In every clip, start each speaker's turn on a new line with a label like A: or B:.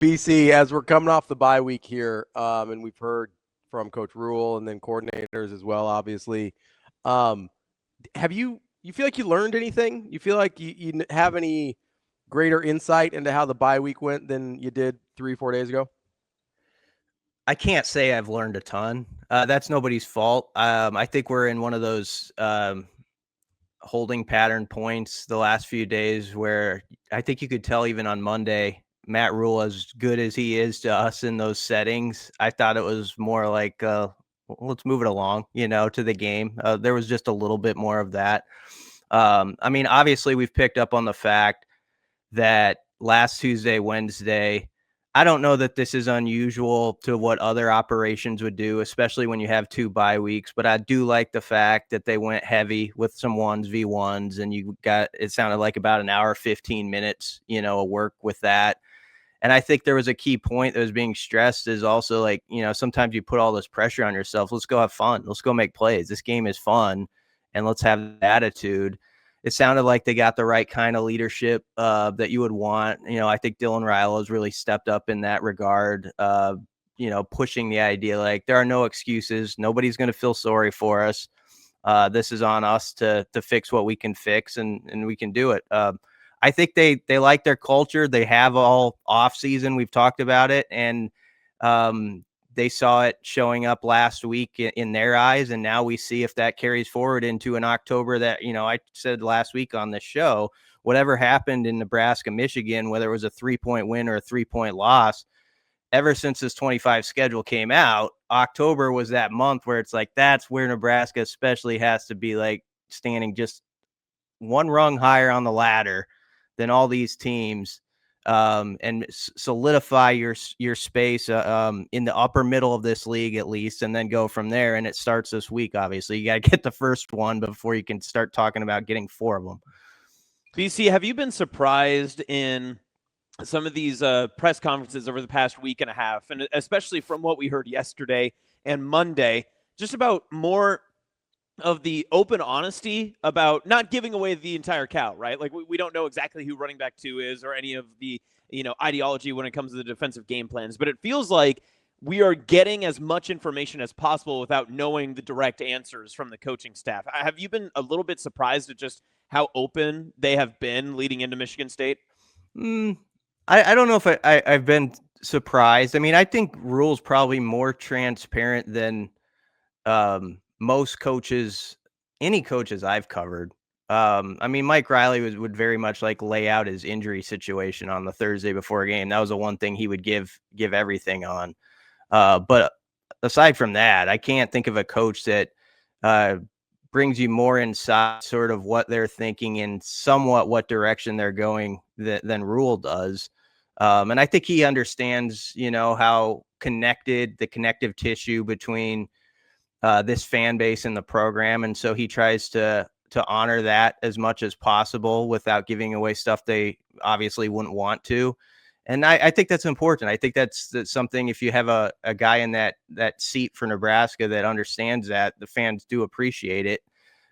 A: BC, as we're coming off the bye week here, and we've heard from Coach Rhule and then coordinators as well, obviously. Um, have you feel like you learned anything? You feel like you have any greater insight into how the bye week went than you did 3-4 days ago?
B: I can't say I've learned a ton. That's nobody's fault. I think we're in one of those holding pattern points the last few days where I think you could tell even on Monday, Matt Rhule, as good as he is to us in those settings, I thought it was more like, let's move it along, to the game. There was just a little bit more of that. I mean, obviously, we've picked up on the fact that last Tuesday, Wednesday, I don't know that this is unusual to what other operations would do, especially when you have 2 bye weeks. But I do like the fact that they went heavy with some 1v1s, and you got, it sounded like about an hour, 15 minutes, of work with that. And I think there was a key point that was being stressed is also like, sometimes you put all this pressure on yourself. Let's go have fun. Let's go make plays. This game is fun, and let's have that attitude. It sounded like they got the right kind of leadership that you would want. I think Dylan Raiola has really stepped up in that regard, pushing the idea like there are no excuses. Nobody's going to feel sorry for us. This is on us to fix what we can fix, and we can do it. I think they like their culture. They have all off season. We've talked about it, and they saw it showing up last week in their eyes. And now we see if that carries forward into an October that, I said last week on this show, whatever happened in Nebraska, Michigan, whether it was a 3-point win or a 3-point loss, ever since this 25 schedule came out, October was that month where it's like, that's where Nebraska especially has to be like standing just one rung higher on the ladder than all these teams, and solidify your space in the upper middle of this league at least, and then go from there. And it starts this week. Obviously, you got to get the first one before you can start talking about getting 4 of them.
C: BC, have you been surprised in some of these press conferences over the past week and a half, and especially from what we heard yesterday and Monday, just about more of the open honesty about not giving away the entire cow, right? Like we don't know exactly who running back 2 is or any of the, ideology when it comes to the defensive game plans, but it feels like we are getting as much information as possible without knowing the direct answers from the coaching staff. Have you been a little bit surprised at just how open they have been leading into Michigan State?
B: I don't know if I've been surprised. I mean, I think Rhule's probably more transparent than most coaches, any coaches I've covered. I mean, Mike Riley would very much like lay out his injury situation on the Thursday before a game. That was the one thing he would give everything on. But aside from that, I can't think of a coach that brings you more inside sort of what they're thinking and somewhat what direction they're going than Rhule does. And I think he understands, how connected the connective tissue between this fan base and the program. And so he tries to honor that as much as possible without giving away stuff they obviously wouldn't want to. And I think that's important. I think that's something, if you have a guy in that seat for Nebraska that understands that, the fans do appreciate it.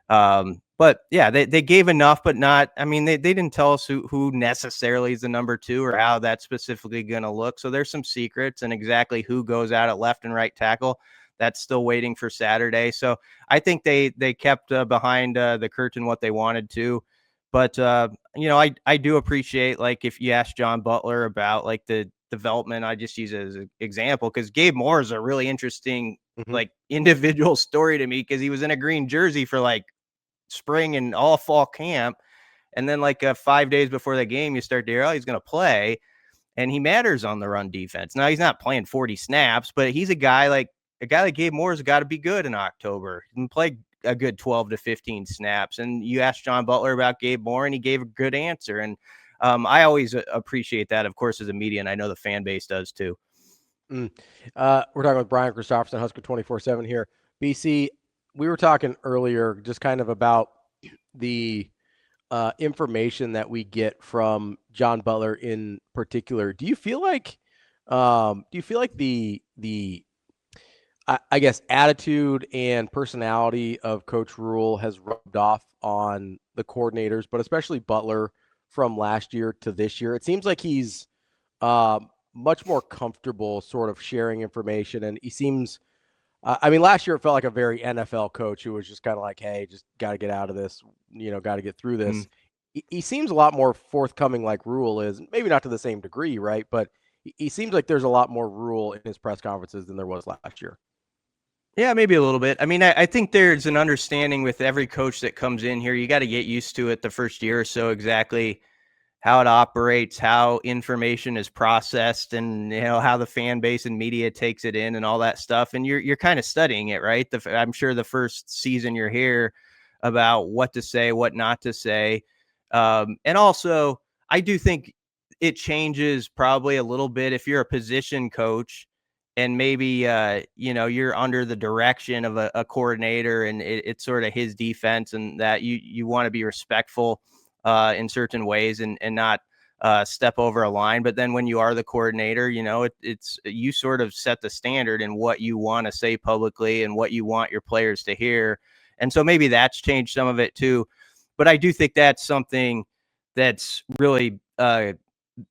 B: But yeah, they gave enough, but not, I mean, they didn't tell us who necessarily is the number 2 or how that's specifically going to look. So there's some secrets, and exactly who goes out at left and right tackle, that's still waiting for Saturday. So I think they kept behind the curtain what they wanted to. But, I do appreciate, like, if you ask John Butler about, like, the development, I just use it as an example because Gabe Moore is a really interesting, like, individual story to me because he was in a green jersey for, like, spring and all fall camp. And then, like, 5 days before the game, you start to hear, oh, he's going to play. And he matters on the run defense. Now, he's not playing 40 snaps, but he's a guy like Gabe Moore has got to be good in October. He can play a good 12 to 15 snaps. And you asked John Butler about Gabe Moore, and he gave a good answer. And I always appreciate that, of course, as a media, and I know the fan base does too.
A: We're talking with Brian Christopherson, Husker247 here. BC, we were talking earlier just kind of about the information that we get from John Butler in particular. Do you feel like the I guess attitude and personality of Coach Rhule has rubbed off on the coordinators, but especially Butler from last year to this year? It seems like he's much more comfortable sort of sharing information. And he seems, I mean, last year it felt like a very NFL coach who was just kind of like, hey, just got to get out of this, got to get through this. He seems a lot more forthcoming like Rhule is, maybe not to the same degree, right? But he seems like there's a lot more Rhule in his press conferences than there was last year.
B: Yeah, maybe a little bit. I mean, I think there's an understanding with every coach that comes in here. You got to get used to it the first year or so, exactly how it operates, how information is processed, and how the fan base and media takes it in and all that stuff. And you're kind of studying it, right? I'm sure the first season you're here about what to say, what not to say. And also, I do think it changes probably a little bit if you're a position coach and maybe you're under the direction of a coordinator, and it's sort of his defense, and that you want to be respectful in certain ways and not step over a line. But then when you are the coordinator, it's you sort of set the standard in what you want to say publicly and what you want your players to hear. And so maybe that's changed some of it too. But I do think that's something that's really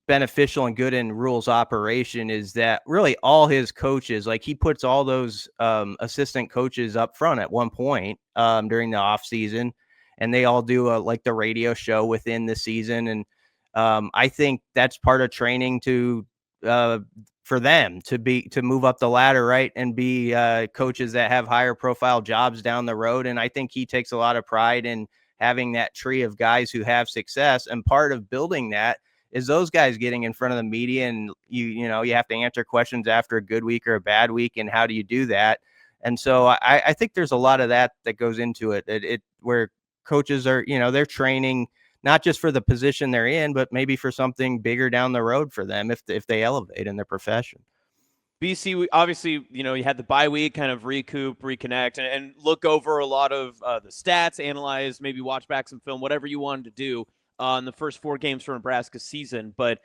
B: beneficial and good in Rhule's operation, is that really all his coaches, like he puts all those assistant coaches up front at one point during the off season, and they all do like the radio show within the season. And I think that's part of training for them to move up the ladder, right, and be coaches that have higher profile jobs down the road. And I think he takes a lot of pride in having that tree of guys who have success, and part of building that is those guys getting in front of the media, and you have to answer questions after a good week or a bad week, and how do you do that? And so I think there's a lot of that goes into it, where coaches are, they're training not just for the position they're in, but maybe for something bigger down the road for them if they elevate in their profession.
C: BC, obviously, you had the bye week, kind of recoup, reconnect, and look over a lot of the stats, analyze, maybe watch back some film, whatever you wanted to do in the first 4 games for Nebraska season. But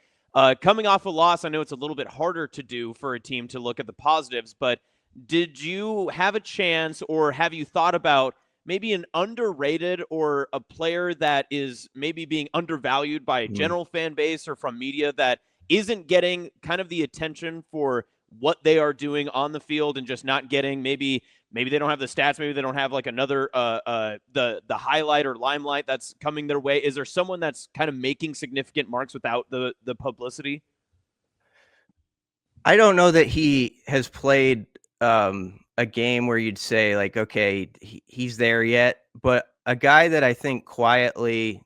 C: coming off a loss, I know it's a little bit harder to do for a team to look at the positives, but did you have a chance, or have you thought about maybe an underrated or a player that is maybe being undervalued by a general fan base or from media that isn't getting kind of the attention for what they are doing on the field, and just not getting, maybe they don't have the stats, maybe they don't have like another the highlight or limelight that's coming their way? Is there someone that's kind of making significant marks without the publicity?
B: I don't know that he has played a game where you'd say like, okay, he's there yet, but a guy that I think quietly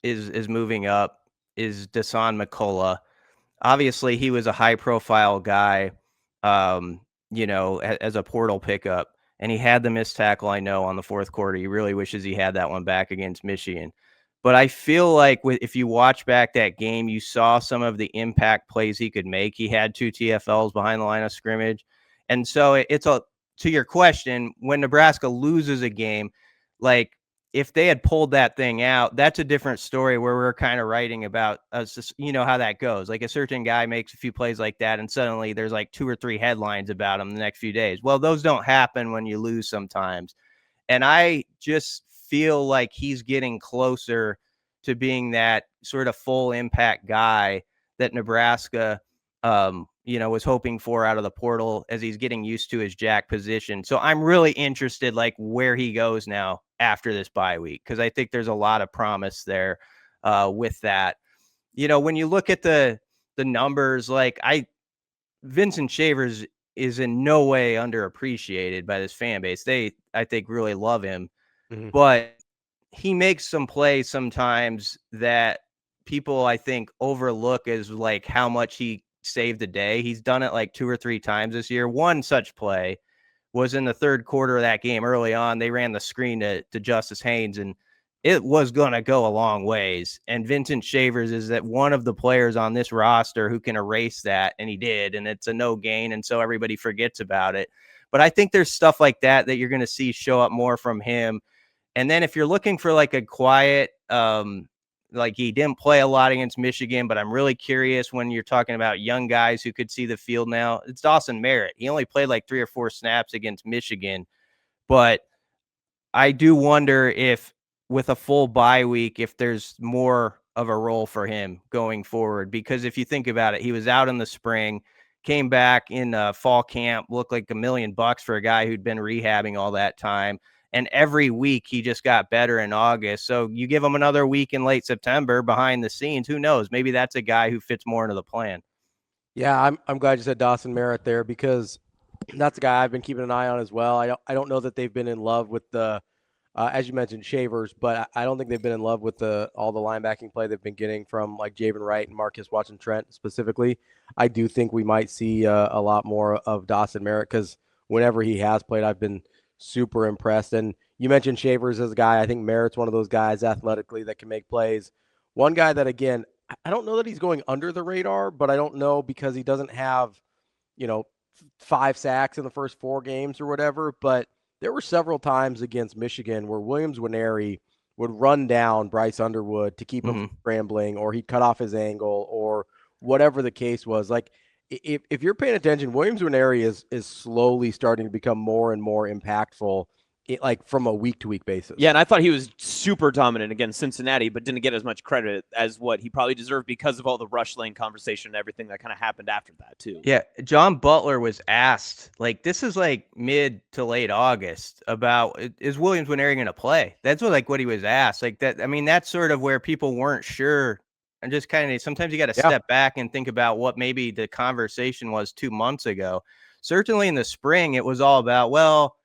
B: is moving up is Dasan McCullough. Obviously, he was a high-profile guy, as a portal pickup, and he had the missed tackle, I know, on the fourth quarter. He really wishes he had that one back against Michigan. But I feel like if you watch back that game, you saw some of the impact plays he could make. He had 2 TFLs behind the line of scrimmage. And so to your question, when Nebraska loses a game, like, if they had pulled that thing out, that's a different story, where we're kind of writing about us, how that goes. Like, a certain guy makes a few plays like that, and suddenly there's like 2 or 3 headlines about him the next few days. Well, those don't happen when you lose sometimes. And I just feel like he's getting closer to being that sort of full impact guy that Nebraska, was hoping for out of the portal, as he's getting used to his jack position. So I'm really interested, like, where he goes now after this bye week, because I think there's a lot of promise there with that. When you look at the numbers, like, Vincent Shavers is in no way underappreciated by this fan base. They, I think, really love him, but he makes some plays sometimes that people, I think, overlook as like how much he saved the day. He's done it like 2 or 3 times this year. One such play was in the third quarter of that game. Early on, they ran the screen to Justice Haynes, and it was going to go a long ways. And Vincent Shavers is that one of the players on this roster who can erase that, and he did, and it's a no gain, and so everybody forgets about it. But I think there's stuff like that you're going to see show up more from him. And then if you're looking for like a quiet, like, he didn't play a lot against Michigan, but I'm really curious when you're talking about young guys who could see the field now. It's Dawson Merritt. He only played like 3 or 4 snaps against Michigan, but I do wonder if with a full bye week, if there's more of a role for him going forward, because if you think about it, he was out in the spring, came back in fall camp, looked like $1 million for a guy who'd been rehabbing all that time. And every week he just got better in August. So you give him another week in late September behind the scenes, who knows? Maybe that's a guy who fits more into the plan.
A: Yeah, I'm glad you said Dawson Merritt there, because that's a guy I've been keeping an eye on as well. I don't know that they've been in love with the as you mentioned, Shavers, but I don't think they've been in love with all the linebacking play they've been getting from like Javen Wright and Marcus Watson Trent specifically. I do think we might see a lot more of Dawson Merritt, because whenever he has played, I've been super impressed. And you mentioned Shavers as a guy. I think Merritt's one of those guys athletically that can make plays. One guy that, again, I don't know that he's going under the radar, but I don't know because he doesn't have, 5 sacks in the first 4 games or whatever, but there were several times against Michigan where Williams Nwaneri would run down Bryce Underwood to keep him from scrambling, or he'd cut off his angle, or whatever the case was. Like, if you're paying attention, Williams Nwaneri is slowly starting to become more and more impactful, like from a week-to-week basis.
C: Yeah, and I thought he was super dominant against Cincinnati, but didn't get as much credit as what he probably deserved because of all the rush lane conversation and everything that kind of happened after that, too.
B: Yeah, John Butler was asked, like, this is like mid to late August, about, is Williams Nwaneri going to play? That's what he was asked. Like that. I mean, that's sort of where people weren't sure. And just kind of, sometimes you got to step back and think about what maybe the conversation was 2 months ago. Certainly in the spring, it was all about, well,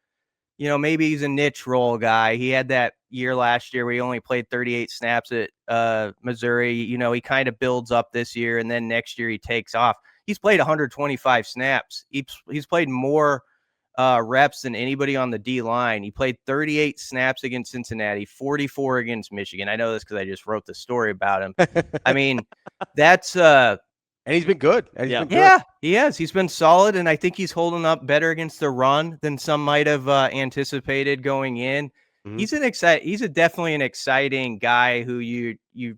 B: maybe he's a niche role guy. He had that year last year where he only played 38 snaps at Missouri. He kind of builds up this year, and then next year he takes off. He's played 125 snaps. He's played more reps than anybody on the D line. He played 38 snaps against Cincinnati, 44 against Michigan. I know this because I just wrote the story about him. I mean, that's
A: and he's been good.
B: Yeah, he has. He's been solid, and I think he's holding up better against the run than some might have anticipated going in. Mm-hmm. He's definitely an exciting guy who you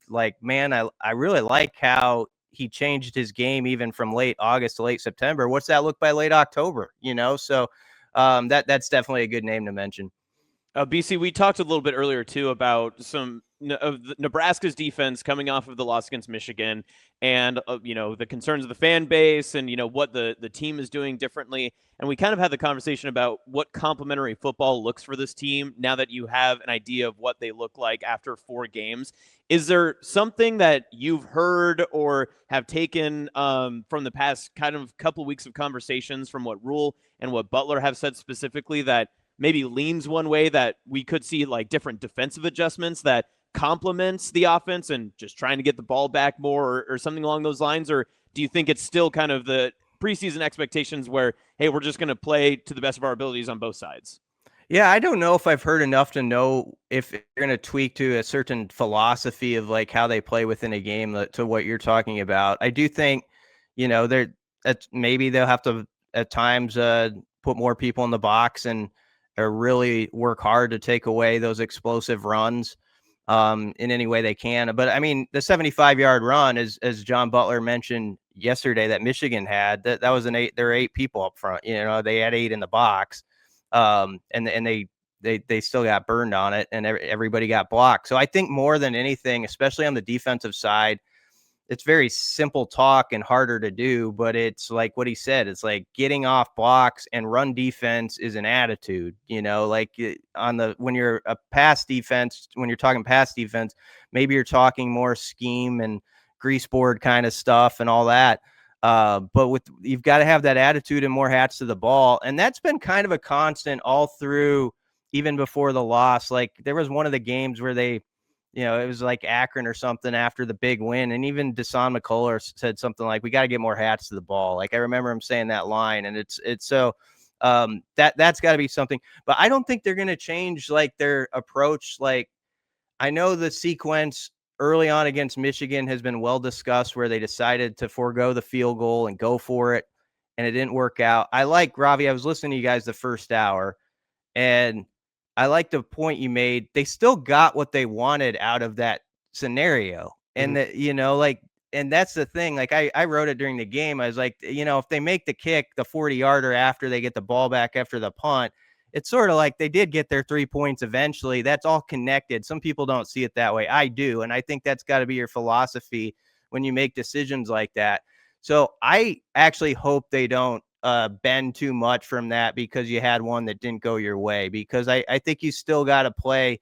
B: like. Man, I really like how he changed his game even from late August to late September. What's that look by late October? So that's definitely a good name to mention.
C: BC, we talked a little bit earlier too about some of Nebraska's defense coming off of the loss against Michigan, and the concerns of the fan base, and what the team is doing differently. And we kind of had the conversation about what complementary football looks for this team now that you have an idea of what they look like after 4 games. Is there something that you've heard or have taken from the past kind of couple weeks of conversations from what Rhule and what Butler have said specifically that maybe leans one way, that we could see like different defensive adjustments that complements the offense and just trying to get the ball back more, or something along those lines? Or do you think it's still kind of the preseason expectations where, hey, we're just going to play to the best of our abilities on both sides?
B: Yeah, I don't know if I've heard enough to know if you're going to tweak to a certain philosophy of like how they play within a game to what you're talking about. I do think, maybe they'll have to at times put more people in the box and really work hard to take away those explosive runs in any way they can. But I mean, the 75-yard run, as John Butler mentioned yesterday, that Michigan had, that was there were 8 people up front. They had 8 in the box, and they still got burned on it, and everybody got blocked. So I think more than anything, especially on the defensive side, it's very simple talk and harder to do, but it's like what he said. It's like getting off blocks, and run defense is an attitude, like when you're a pass defense, when you're talking pass defense, maybe you're talking more scheme and grease board kind of stuff and all that. But you've got to have that attitude and more hats to the ball. And that's been kind of a constant all through, even before the loss. Like there was one of the games where they, it was like Akron or something after the big win. And even Deshaun McCullers said something like, we got to get more hats to the ball. Like I remember him saying that line, and it's so that's got to be something, but I don't think they're going to change like their approach. Like I know the sequence early on against Michigan has been well discussed, where they decided to forego the field goal and go for it, and it didn't work out. I like Ravi. I was listening to you guys the first hour, and I like the point you made. They still got what they wanted out of that scenario. And that, and that's the thing. Like I wrote it during the game. I was like, if they make the kick, the 40-yarder after they get the ball back after the punt, it's sort of like they did get their 3 points eventually. That's all connected. Some people don't see it that way. I do. And I think that's got to be your philosophy when you make decisions like that. So I actually hope they don't bend too much from that because you had one that didn't go your way, because I think you still got to play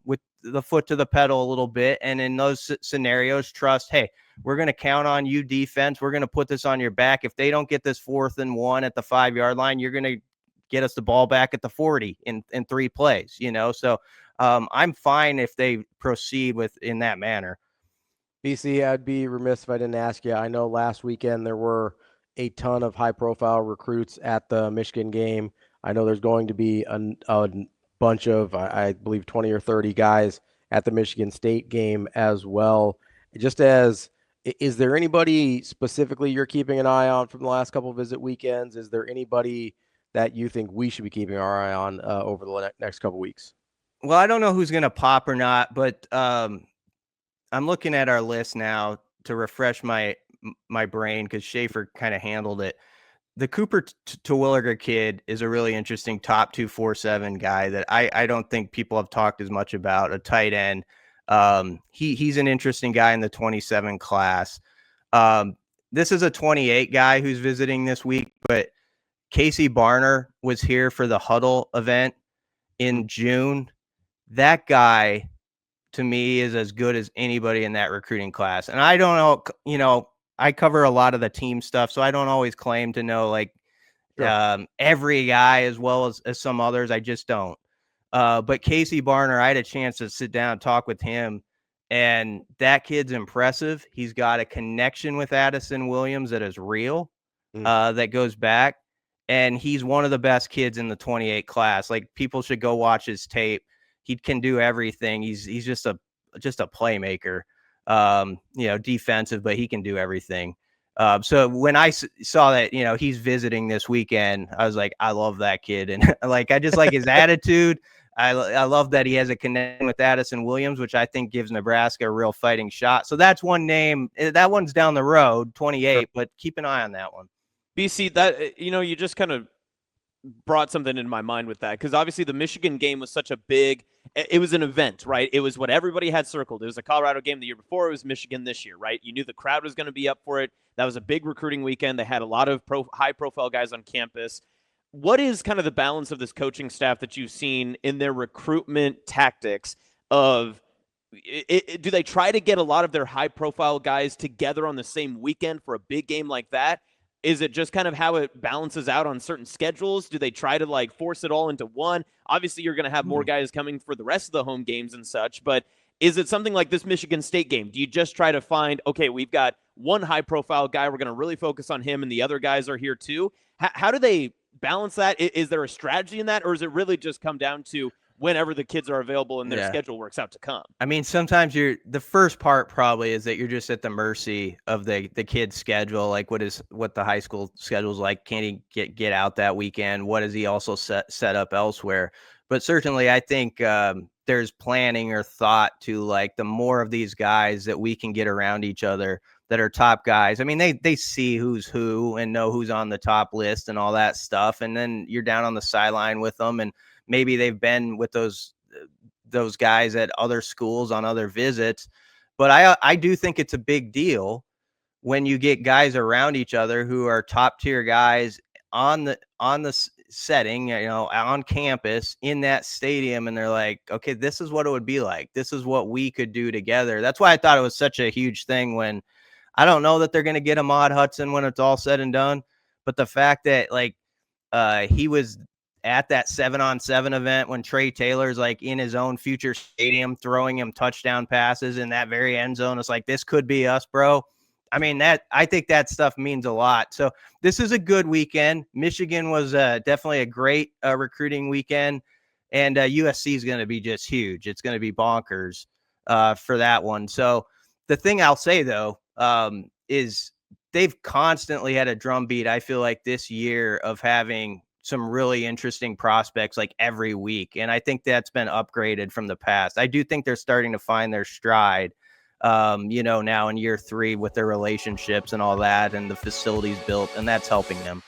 B: with the foot to the pedal a little bit. And in those scenarios, trust, hey, we're going to count on you defense. We're going to put this on your back. If they don't get this 4th and 1 at the 5-yard line, you're going to get us the ball back at the 40 in 3 plays, So I'm fine if they proceed in that manner.
A: BC, I'd be remiss if I didn't ask you. I know last weekend there were a ton of high-profile recruits at the Michigan game. I know there's going to be a bunch of, I believe, 20 or 30 guys at the Michigan State game as well. Is there anybody specifically you're keeping an eye on from the last couple of visit weekends? Is there anybody that you think we should be keeping our eye on over the next couple of weeks?
B: Well, I don't know who's going to pop or not, but I'm looking at our list now to refresh my brain because Schaefer kind of handled it. The Cooper Terwilliger kid is a really interesting top 247 guy that I don't think people have talked as much about, a tight end. He's an interesting guy in the 27 class. This is a 28 guy who's visiting this week, but Casey Barner was here for the Huddle event in June. That guy, to me, is as good as anybody in that recruiting class. And I don't know, I cover a lot of the team stuff, so I don't always claim to know every guy as well as some others. I just don't. But Casey Barner, I had a chance to sit down and talk with him, and that kid's impressive. He's got a connection with Addison Williams that is real, that goes back, and he's one of the best kids in the 28 class. Like, people should go watch his tape. He can do everything. He's just a playmaker, defensive, but he can do everything. So when I saw that, he's visiting this weekend, I was like, I love that kid. And I just like his attitude. I love that he has a connection with Addison Williams, which I think gives Nebraska a real fighting shot. So that's one name. That one's down the road, 28, but keep an eye on that one.
C: BC, that, you just kind of brought something in my mind with that, because obviously the Michigan game was such a big, it was an event, right? It was what everybody had circled. It was a Colorado game the year before. It was Michigan this year, right? You knew the crowd was going to be up for it. That was a big recruiting weekend. They had a lot of high-profile guys on campus. What is kind of the balance of this coaching staff that you've seen in their recruitment tactics of, do they try to get a lot of their high-profile guys together on the same weekend for a big game like that? Is it just kind of how it balances out on certain schedules? Do they try to force it all into one? Obviously, you're going to have more guys coming for the rest of the home games and such, but is it something like this Michigan State game? Do you just try to find, okay, we've got one high-profile guy, we're going to really focus on him, and the other guys are here too? How do they balance that? Is there a strategy in that, or is it really just come down to whenever the kids are available and their schedule works out to come?
B: I mean, sometimes the first part probably is that you're just at the mercy of the kid's schedule. Like, what the high school schedule is like. Can he get out that weekend? What does he also set up elsewhere? But certainly I think there's planning or thought to the more of these guys that we can get around each other that are top guys. I mean, they see who's who and know who's on the top list and all that stuff. And then you're down on the sideline with them, and maybe they've been with those guys at other schools on other visits. But I do think it's a big deal when you get guys around each other who are top tier guys on the setting, on campus in that stadium. And they're like, okay, this is what it would be like. This is what we could do together. That's why I thought it was such a huge thing when I don't know that they're going to get Ahmad Hudson when it's all said and done. But the fact that he was at that 7-on-7 event when Trey Taylor's in his own future stadium, throwing him touchdown passes in that very end zone. It's like, this could be us, bro. I mean, I think that stuff means a lot. So this is a good weekend. Michigan was definitely a great recruiting weekend, and USC is going to be just huge. It's going to be bonkers for that one. So the thing I'll say though, is they've constantly had a drumbeat, I feel like, this year of having some really interesting prospects every week. And I think that's been upgraded from the past. I do think they're starting to find their stride, now in year 3 with their relationships and all that and the facilities built, and that's helping them.